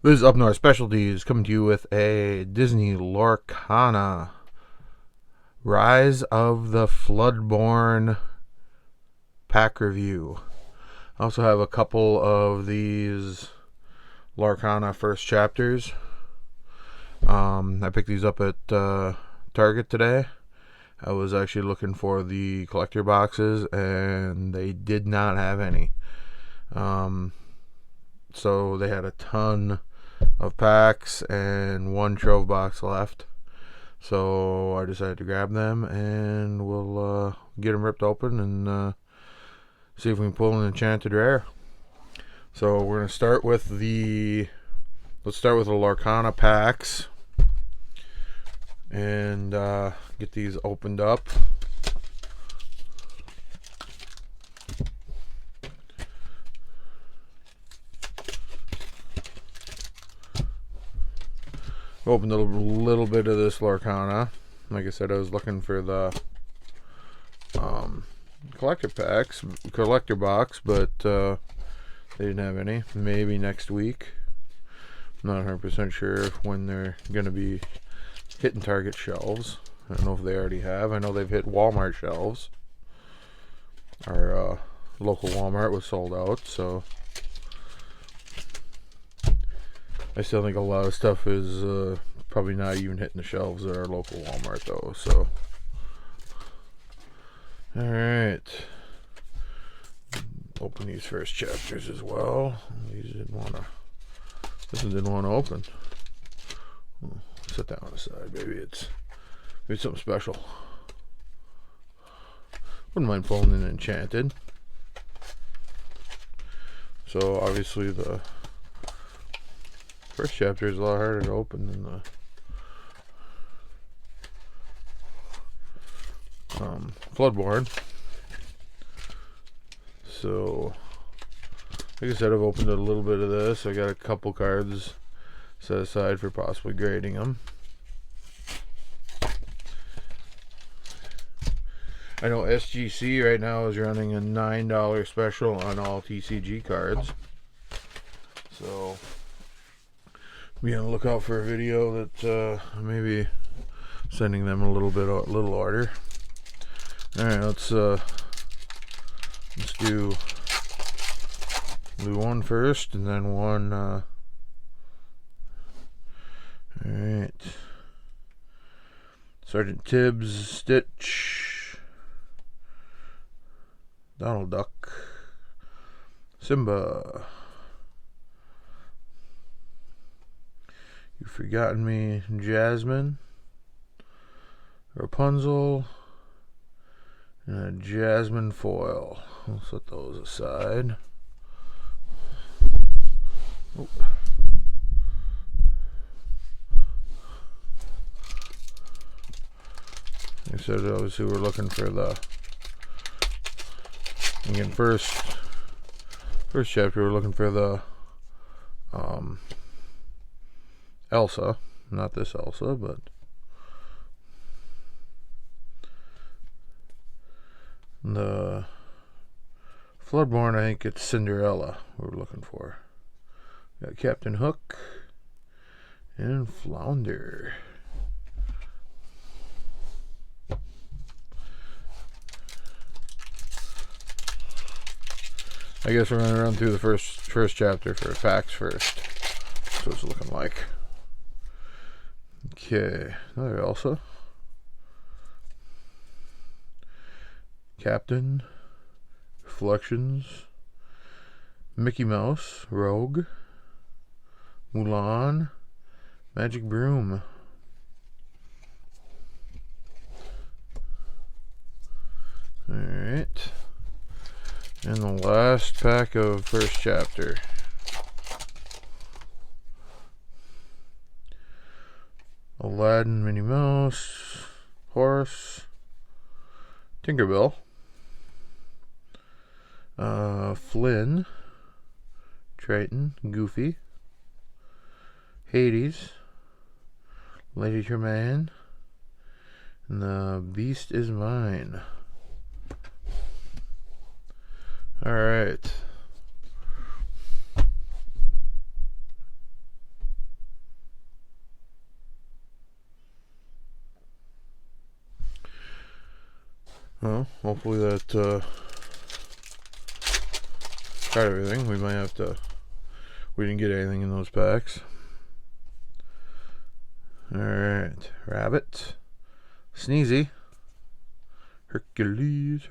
This is Up North Specialties coming to you with a Disney Lorcana Rise of the Floodborn pack review. I also have a couple of these Lorcana first chapters. I picked these up at Target today. I was actually looking for the collector boxes and they did not have any. So they had a ton of packs and one trove box left. So I decided to grab them and we'll get them ripped open and see if we can pull an enchanted rare. So we're going to start with let's start with the Lorcana packs and get these opened up. Opened a little bit of this Lorcana. Like I said, I was looking for the collector box, but they didn't have any. Maybe next week. I'm not 100% sure when they're going to be hitting Target shelves. I don't know if they already have. I know they've hit Walmart shelves. Our local Walmart was sold out, so I still think a lot of stuff is probably not even hitting the shelves at our local Walmart though. So, all right, open these first chapters as well. This one didn't want to open. Set that on the side. Maybe it's something special. Wouldn't mind pulling an enchanted. So obviously the first chapter is a lot harder to open than the Floodborn. So, like I said, I've opened a little bit of this. I got a couple cards set aside for possibly grading them. I know SGC right now is running a $9 special on all TCG cards. So be on the lookout for a video that maybe sending them a little order. All right, let's do one first and then one. All right, Sergeant Tibbs, Stitch, Donald Duck, Simba, You've Forgotten Me, Jasmine, Rapunzel, and a Jasmine foil. We'll set those aside. Oh. Like I said, obviously we're looking for the, again, first chapter we're looking for the Elsa, not this Elsa, but the Floodborn, I think it's Cinderella we're looking for. Got Captain Hook and Flounder. I guess we're going to run through the first chapter for packs first. That's what it's looking like. Okay, another Elsa. Captain, Reflections, Mickey Mouse, Rogue, Mulan, Magic Broom. Alright. And the last pack of first chapter. Aladdin, Minnie Mouse, Horace, Tinkerbell, Flynn, Triton, Goofy, Hades, Lady Tremaine, and The Beast Is Mine. Alright. Well, hopefully that got everything. We might have to. We didn't get anything in those packs. Alright. Rabbit. Sneezy. Hercules.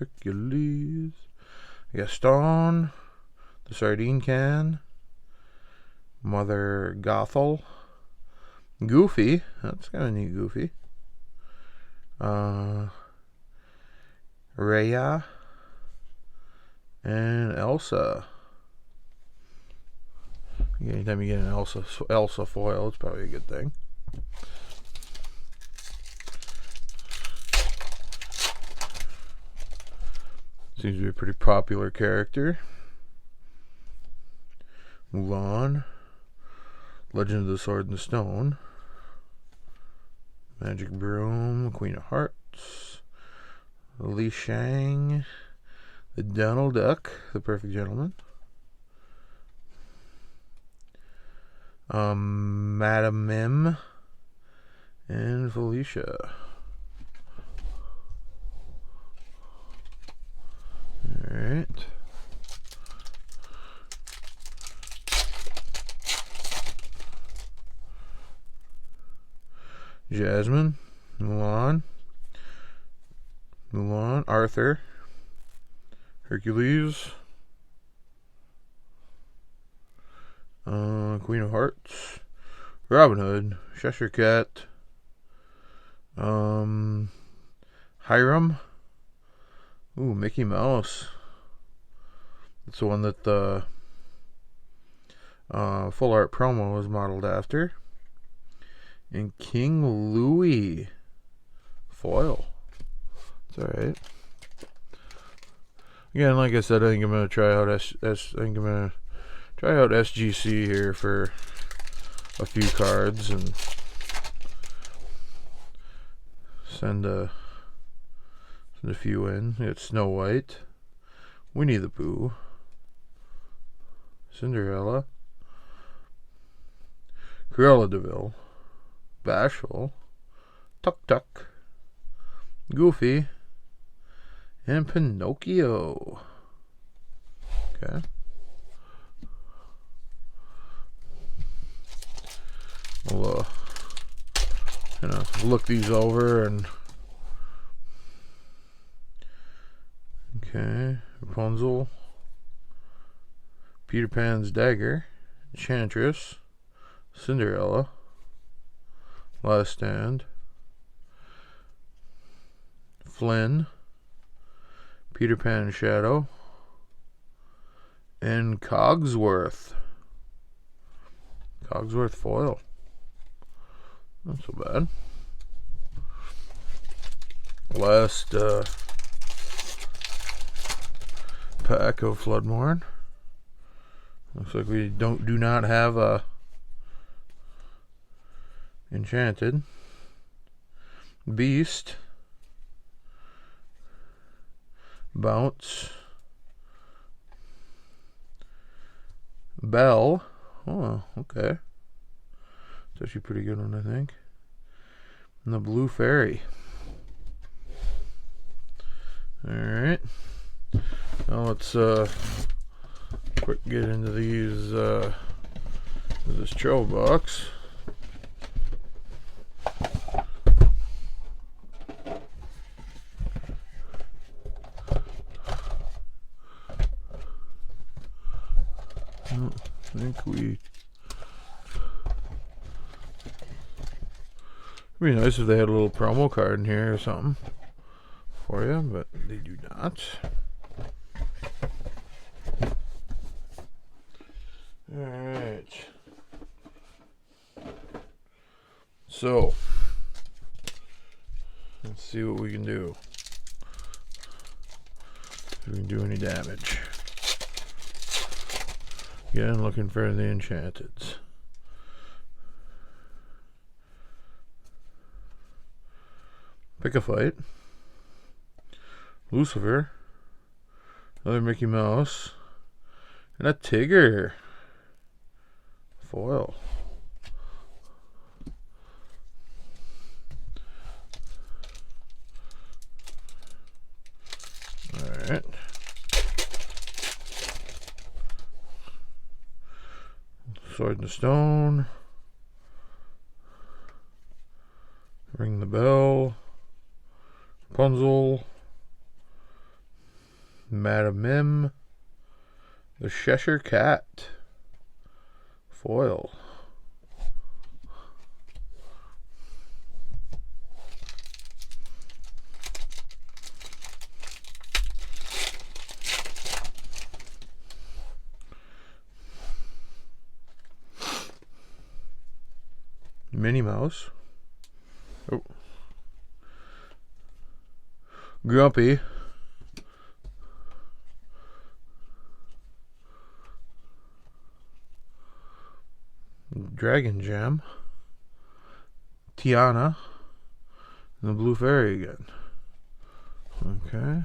Gaston. The Sardine Can. Mother Gothel. Goofy. That's kind of neat, Goofy. Rhea. And Elsa. Anytime you get an Elsa foil, it's probably a good thing. Seems to be a pretty popular character. Mulan. Legend of the Sword and Stone. Magic Broom. Queen of Hearts. Li Shang. The Donald Duck. The Perfect Gentleman. Madam Mim. And Felicia. Alright. Jasmine. Mulan. Arthur. Hercules. Queen of Hearts. Robin Hood. Cheshire Cat. Hiram. Ooh, Mickey Mouse. That's the one that the full art promo was modeled after. And King Louis foil. It's alright. Again, like I said, I think I'm gonna try out SGC here for a few cards and send a few in. We got Snow White, Winnie the Pooh, Cinderella, Cruella de Vil, Bashful, Tuk Tuk, Goofy, and Pinocchio. Okay. We'll look these over and okay. Rapunzel, Peter Pan's Dagger, Enchantress, Cinderella, Last Stand, Flynn, Peter Pan Shadow, and Cogsworth. Cogsworth foil. Not so bad. Last pack of Floodborn. Looks like we do not have a Enchanted, Beast, Bounce, Belle. Oh, okay. It's actually a pretty good one, I think. And the Blue Fairy. Alright. Now let's quick get into these this trail box. I think it'd be nice if they had a little promo card in here or something for you, but they do not. Alright. So, let's see what we can do. If we can do any damage. Again, looking for the Enchanteds. Pick a Fight. Lucifer. Another Mickey Mouse. And a Tigger. Foil. Sword and Stone. Ring the Bell. Rapunzel. Madam Mim. The Cheshire Cat. Foil. Minnie Mouse. Oh. Grumpy. Dragon Gem. Tiana. And the Blue Fairy again. Okay.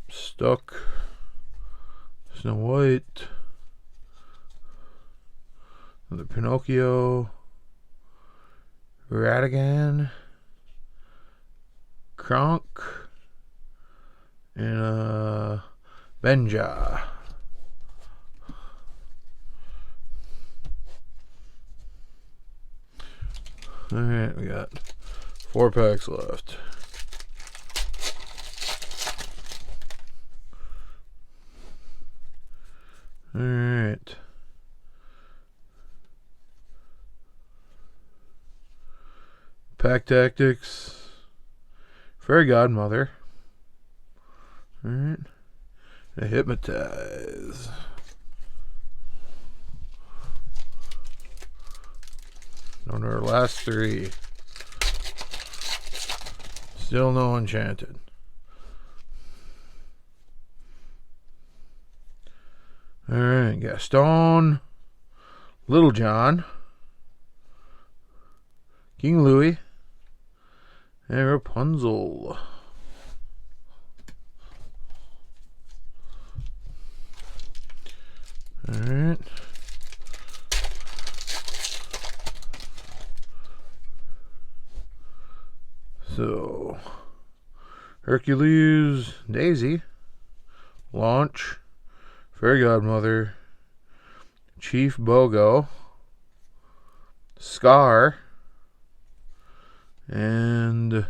Stuck. Snow White. Another Pinocchio. Ratigan. Kronk. And Benja. Alright, we got 4 packs left. Alright. Pack Tactics. Fairy Godmother. Alright. And Hypnotize. On our last 3. Still no Enchanted. Alright, Gaston. Little John. King Louis. And Rapunzel. Alright. So, Hercules, Daisy, Launch, Fairy Godmother, Chief Bogo, Scar, and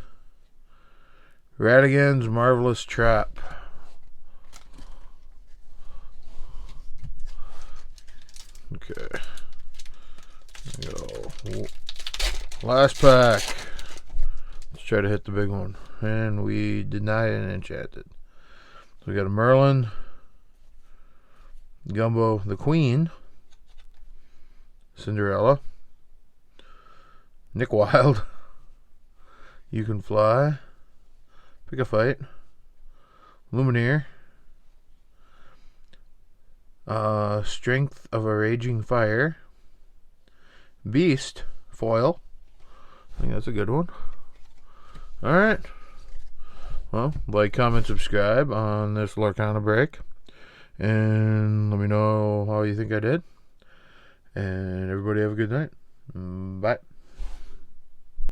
Ratigan's Marvelous Trap. Okay. There we go. Last pack. Let's try to hit the big one. And we did not hit an Enchanted. So we got a Merlin, Gumbo the Queen, Cinderella, Nick Wilde, You Can Fly, Pick a Fight, Lumineer, Strength of a Raging Fire, Beast, foil. I think that's a good one. Alright. Well, like, comment, subscribe on this Lorcana break. And let me know how you think I did. And everybody have a good night. Bye.